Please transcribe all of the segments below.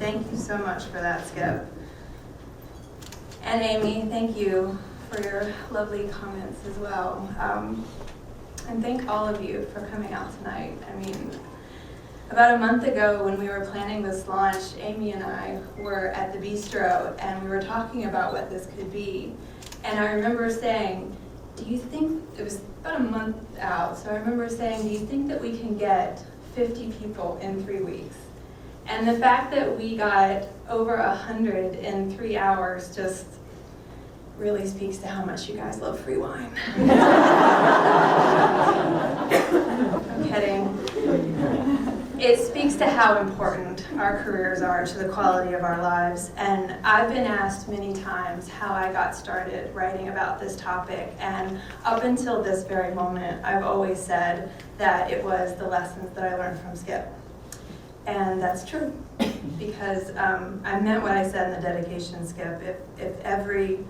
Thank you so much for that, Skip. And Amy, thank you for your lovely comments as well. And thank all of you for coming out tonight. I mean, about a month ago when we were planning this launch, Amy and I were at the bistro and we were talking about what this could be. And I remember saying, do you think, it was about a month out, so I remember saying, do you think that we can get 50 people in 3 weeks? And the fact that we got over 100 in 3 hours just really speaks to how much you guys love free wine. I'm kidding. It speaks to how important our careers are to the quality of our lives. And I've been asked many times how I got started writing about this topic. And up until this very moment, I've always said that it was the lessons that I learned from Skip. And that's true, because I meant what I said in the dedication, Skip. If everyone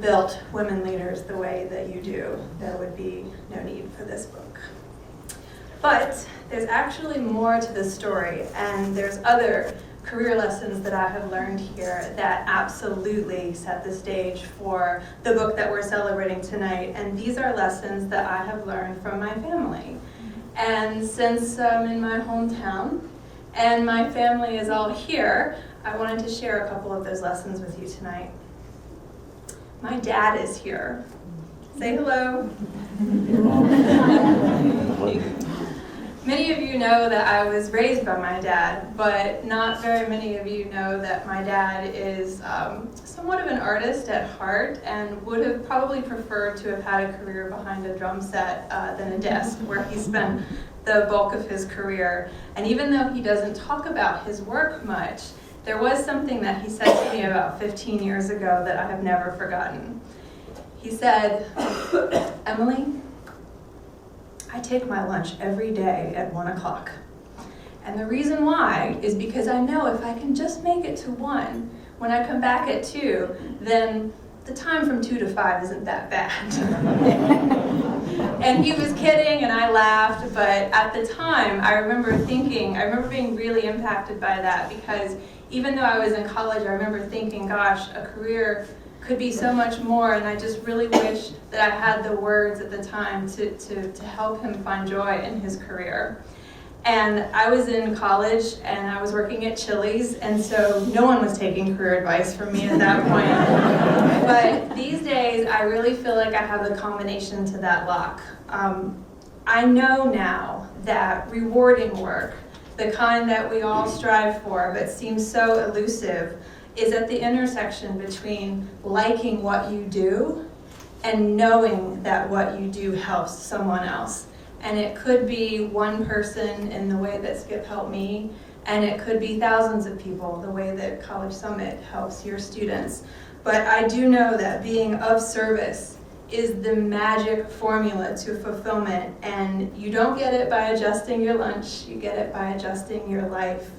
built women leaders the way that you do, there would be no need for this book. But there's actually more to this story, and there's other career lessons that I have learned here that absolutely set the stage for the book that we're celebrating tonight. And these are lessons that I have learned from my family. And since I'm in my hometown and my family is all here, I wanted to share a couple of those lessons with you tonight. My dad is here. Say hello. Many of you know that I was raised by my dad, but not very many of you know that my dad is somewhat of an artist at heart and would have probably preferred to have had a career behind a drum set than a desk, where he spent the bulk of his career. And even though he doesn't talk about his work much, there was something that he said to me about 15 years ago that I have never forgotten. He said, Emily, I take my lunch every day at 1 o'clock. And the reason why is because I know if I can just make it to 1, when I come back at 2, then the time from 2 to 5 isn't that bad. And he was kidding and I laughed, but at the time I remember being really impacted by that, because even though I was in college, I remember thinking, gosh, a career could be so much more, and I just really wish that I had the words at the time to help him find joy in his career. And I was in college and I was working at Chili's, and so no one was taking career advice from me at that point. But these days I really feel like I have the combination to that lock. I know now that rewarding work, the kind that we all strive for but seems so elusive, is at the intersection between liking what you do and knowing that what you do helps someone else. And it could be one person in the way that Skip helped me, and it could be thousands of people the way that College Summit helps your students. But I do know that being of service is the magic formula to fulfillment, and you don't get it by adjusting your lunch, you get it by adjusting your life.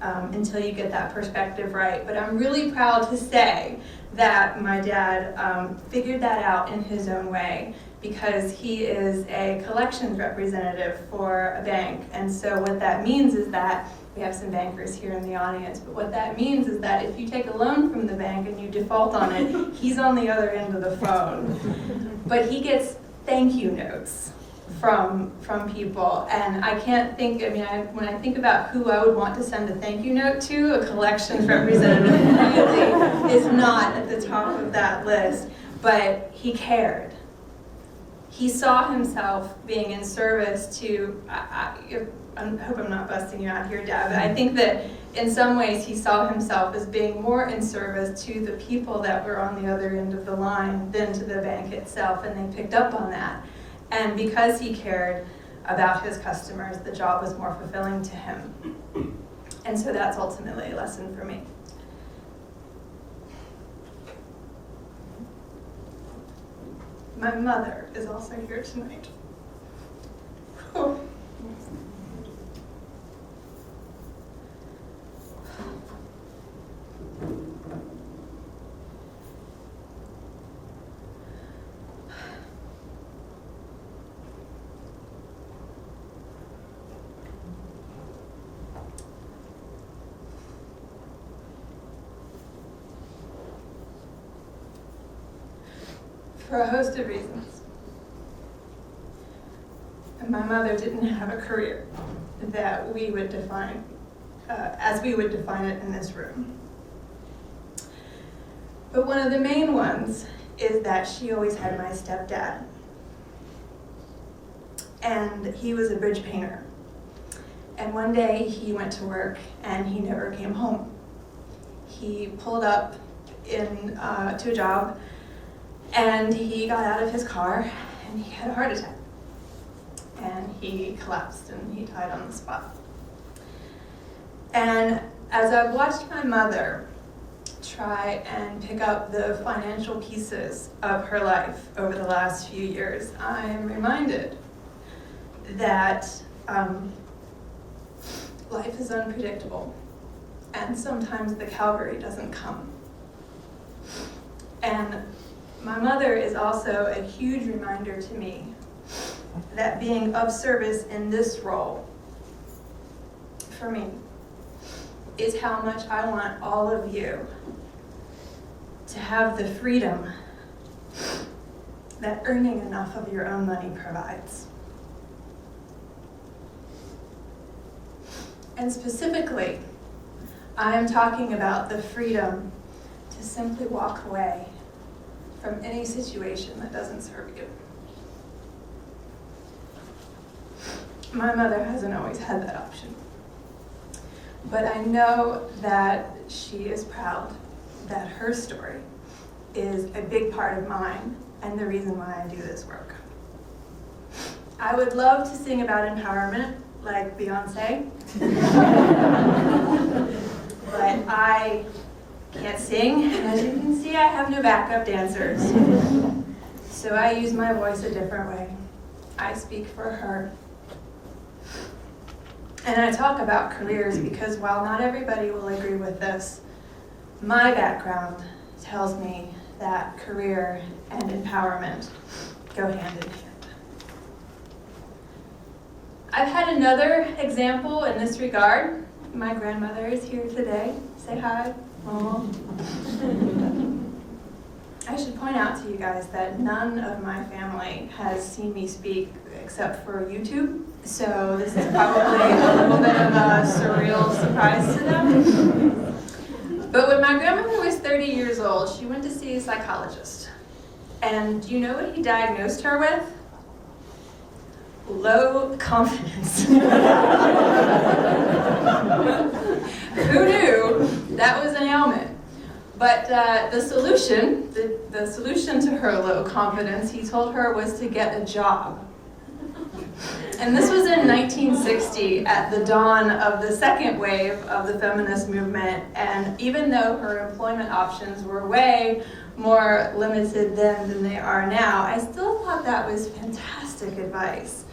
Until you get that perspective right. But I'm really proud to say that my dad figured that out in his own way, because he is a collections representative for a bank. And so what that means is that, we have some bankers here in the audience, but what that means is that if you take a loan from the bank and you default on it, he's on the other end of the phone. But he gets thank you notes from people, and I can't think, when I think about who I would want to send a thank you note to, a collections representative really is not at the top of that list, but he cared. He saw himself being in service to, I hope I'm not busting you out here, Dad, but I think that in some ways he saw himself as being more in service to the people that were on the other end of the line than to the bank itself, and they picked up on that. And because he cared about his customers, the job was more fulfilling to him. And so that's ultimately a lesson for me. My mother is also here tonight. for a host of reasons. And my mother didn't have a career that we would define as we would define it in this room. But one of the main ones is that she always had my stepdad. And he was a bridge painter. And one day he went to work and he never came home. He pulled up to a job and he got out of his car and he had a heart attack. And he collapsed and he died on the spot. And as I've watched my mother try and pick up the financial pieces of her life over the last few years, I am reminded that life is unpredictable and sometimes the Calvary doesn't come. And my mother is also a huge reminder to me that being of service in this role, for me, is how much I want all of you to have the freedom that earning enough of your own money provides. And specifically, I am talking about the freedom to simply walk away from any situation that doesn't serve you. My mother hasn't always had that option. But I know that she is proud that her story is a big part of mine and the reason why I do this work. I would love to sing about empowerment like Beyonce, but I can't sing, and as you can see, I have no backup dancers. So I use my voice a different way. I speak for her. And I talk about careers because while not everybody will agree with this, my background tells me that career and empowerment go hand in hand. I've had another example in this regard. My grandmother is here today. Say hi. Aww. I should point out to you guys that none of my family has seen me speak except for YouTube. So this is probably a little bit of a surreal surprise to them. But when my grandmother was 30 years old, she went to see a psychologist. And do you know what he diagnosed her with? Low confidence. Who knew that was an ailment? But the solution to her low confidence, he told her, was to get a job. And this was in 1960, at the dawn of the second wave of the feminist movement. And even though her employment options were way more limited then than they are now, I still thought that was fantastic advice.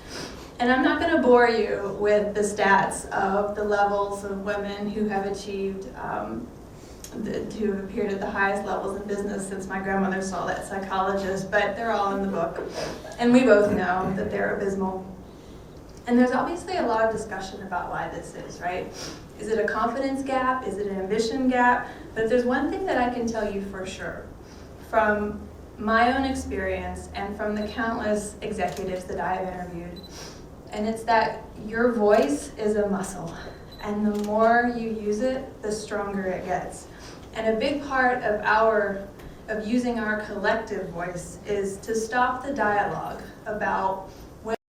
And I'm not going to bore you with the stats of the levels of women who have achieved, who have appeared at the highest levels in business since my grandmother saw that psychologist, but they're all in the book. And we both know that they're abysmal. And there's obviously a lot of discussion about why this is, right? Is it a confidence gap? Is it an ambition gap? But there's one thing that I can tell you for sure, from my own experience and from the countless executives that I have interviewed, and it's that your voice is a muscle, and the more you use it, the stronger it gets. And a big part of using our collective voice is to stop the dialogue about